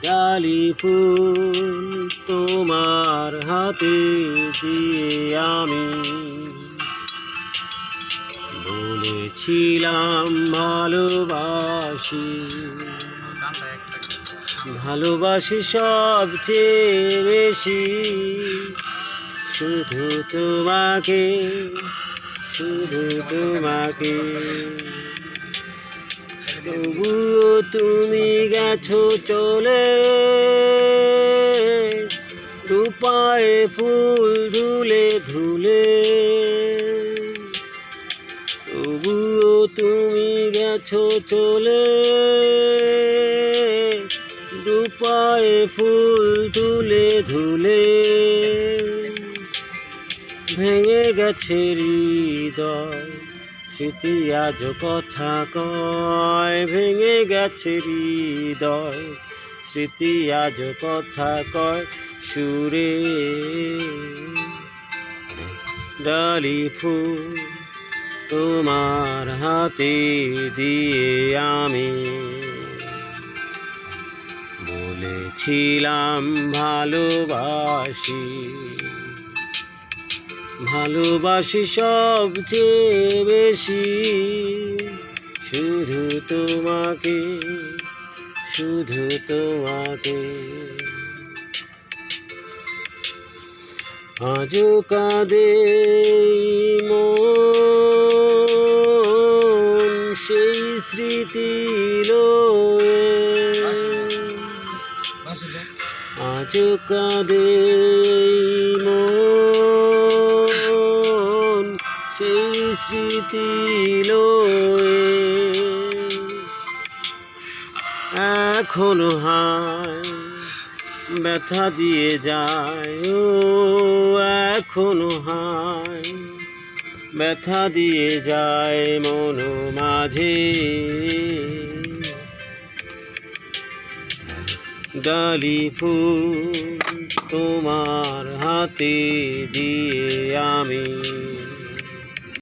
ডালি ফুল তোমার হাতে দিয়ে আমি বলেছিলাম ভালোবাসি, ভালোবাসি সবচেয়ে বেশি, শুধু তোমাকে, শুধু তোমাকে। তবুও তুমি গেছো চলে, দুপায়ে ফুল ধুলে ধুলে। তবুও তুমি গেছো চলে, দুপায়ে ফুল ধুলে ধুলে। ভেঙে গেছে হৃদয়, স্মৃতি আজ কথা কয়। ভেঙে গেছে হৃদয়, স্মৃতি আজ কথা কয় সুরে। ডালি ফুল তোমার হাতে দিয়ে আমি বলেছিলাম ভালোবাসি, ভালোবাসি সবচেয়ে বেশি, শুধু তোমাকে, শুধু তোমাকে। আজও কাঁদে মন সেই স্মৃতি লয়ে, আজও কাঁদে মন সেই স্মৃতি লয়ে। এখনো হায় ব্যথা দিয়ে যায়, ও এখনো হায় ব্যথা দিয়ে যায় মন মাঝে। ডালি ফুল তোমার হাতে দিয়ে আমি